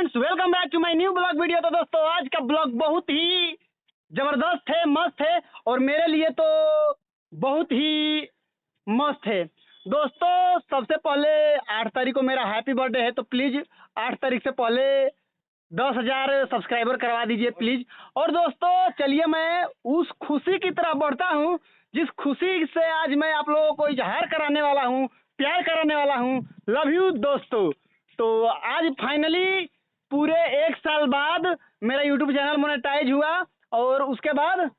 Friends, welcome back to my new blog video. तो दोस्तों, आज का ब्लॉग बहुत ही जबरदस्त है, मस्त है और मेरे लिए तो बहुत ही मस्त है। दोस्तों, सबसे पहले 8 तारीख को मेरा हैप्पी बर्थडे है, तो प्लीज 8 तारीख से पहले 10,000 सब्सक्राइबर करवा दीजिए प्लीज। और दोस्तों, चलिए मैं उस खुशी की तरफ बढ़ता हूँ जिस खुशी से आज मैं आप लोगों को इजहार कराने वाला हूँ, प्यार कराने वाला हूँ। लव यू दोस्तों। तो आज फाइनली पूरे 1 साल बाद मेरा यूट्यूब चैनल मोनेटाइज हुआ और उसके बाद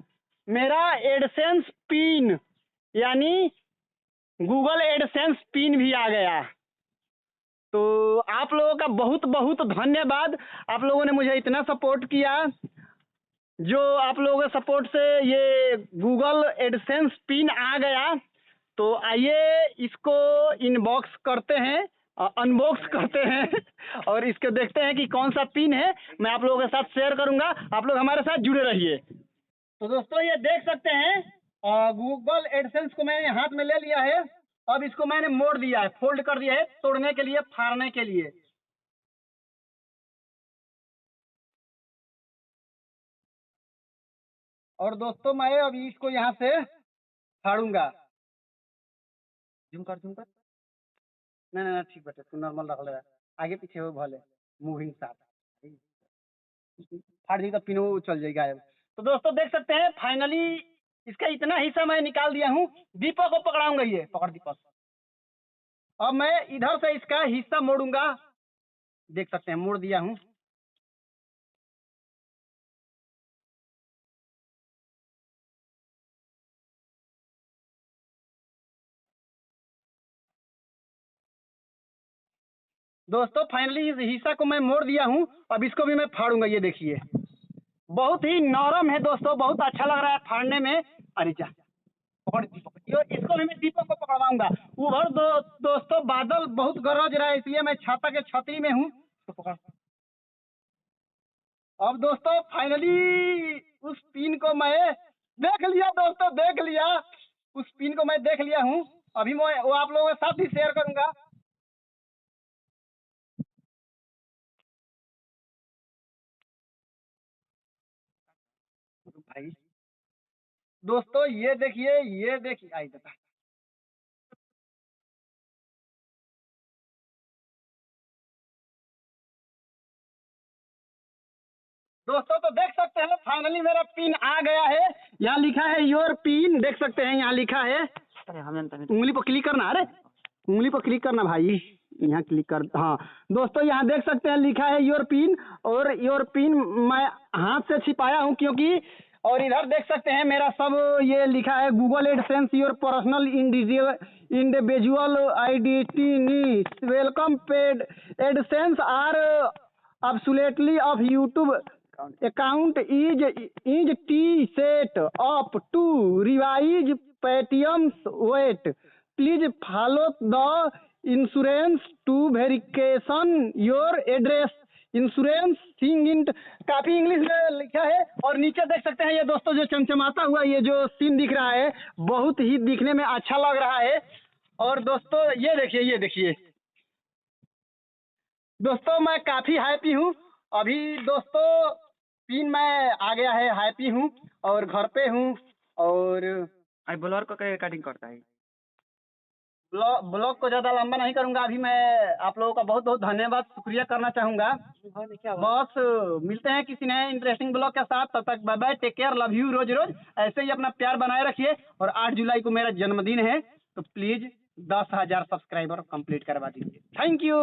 मेरा एडसेंस पिन यानी गूगल एडसेंस पिन भी आ गया। तो आप लोगों का बहुत बहुत धन्यवाद। आप लोगों ने मुझे इतना सपोर्ट किया। जो आप लोगों के सपोर्ट से ये गूगल एडसेंस पिन आ गया। तो आइए इसको इनबॉक्स करते हैं, अनबॉक्स करते हैं और इसको देखते हैं कि कौन सा पिन है। मैं आप लोगों के साथ शेयर करूंगा, आप लोग हमारे साथ जुड़े रहिए। तो दोस्तों, ये देख सकते हैं गूगल एडसेंस को मैंने हाथ में ले लिया है। अब इसको मैंने मोड़ दिया है, फोल्ड कर दिया है, तोड़ने के लिए, फाड़ने के लिए। और दोस्तों, मैं अभी इसको यहाँ से फाड़ूंगा। झुमकर नहीं नहीं ठीक बात है, तू नॉर्मल रख ले, आगे पीछे हो भले मूविंग साथ फाड़ दी तो पिन चल जाएगा। तो दोस्तों, देख सकते हैं फाइनली इसका इतना हिस्सा मैं निकाल दिया हूँ। दीपक को पकड़ाऊंगा, ये पकड़ दीपक। अब मैं इधर से इसका हिस्सा मोड़ूंगा। देख सकते हैं मोड़ दिया हूँ। दोस्तों, फाइनली इस हिस्सा को मैं मोड़ दिया हूँ। अब इसको भी मैं फाड़ूंगा। ये देखिए, बहुत ही नरम है दोस्तों, बहुत अच्छा लग रहा है फाड़ने में। अरे जा पकड़ दीपक, इसको भी मैं दीपक को पकड़वाऊंगा। उधर दोस्तों बादल बहुत गरज रहा है, इसलिए मैं छाता के छतरी में हूँ। तो पकड़। अब दोस्तों फाइनली उस पिन को मैं देख लिया। दोस्तों देख लिया, उस पिन को मैं देख लिया हूँ। अभी मैं वो आप लोगों के साथ भी शेयर करूंगा। भाई दोस्तों, ये देखिए आई बता। दोस्तों, तो देख सकते हैं फाइनली मेरा पिन आ गया है। यहाँ लिखा है योर पिन, देख सकते हैं यहाँ लिखा है। उंगली पर क्लिक करना, अरे उंगली पर क्लिक करना भाई, यहाँ क्लिक कर। हाँ दोस्तों, यहाँ देख सकते हैं लिखा है योर पिन। और योर पिन मैं हाथ से छिपाया हूँ क्योंकि, और इधर देख सकते हैं मेरा सब ये लिखा है Google AdSense your personal individual identity welcome paid AdSense are absolutely of YouTube account is T set up to revise Paytm's wait. Please follow the insurance to verification your address. Insurance सिंग इन काफी English में लिखा है। और नीचे देख सकते हैं ये दोस्तों, जो चमचमाता हुआ ये जो सीन दिख रहा है, बहुत ही दिखने में अच्छा लग रहा है। और दोस्तों ये देखिए दोस्तों, मैं काफ़ी हैप्पी हूँ अभी। दोस्तों, पिन मैं आ गया है, हैप्पी हूँ और घर पे हूँ। और आई ब्लॉग को क्या कटिंग करता है। ब्लॉग को ज़्यादा लंबा नहीं करूँगा। अभी मैं आप लोगों का बहुत बहुत धन्यवाद, शुक्रिया करना चाहूँगा। बस मिलते हैं किसी नए इंटरेस्टिंग ब्लॉग के साथ। तब तक bye bye, take care, love you. रोज रोज ऐसे ही अपना प्यार बनाए रखिए। और 8 जुलाई को मेरा जन्मदिन है, तो प्लीज़ 10,000 सब्सक्राइबर कंप्लीट करवा दीजिए। Thank you.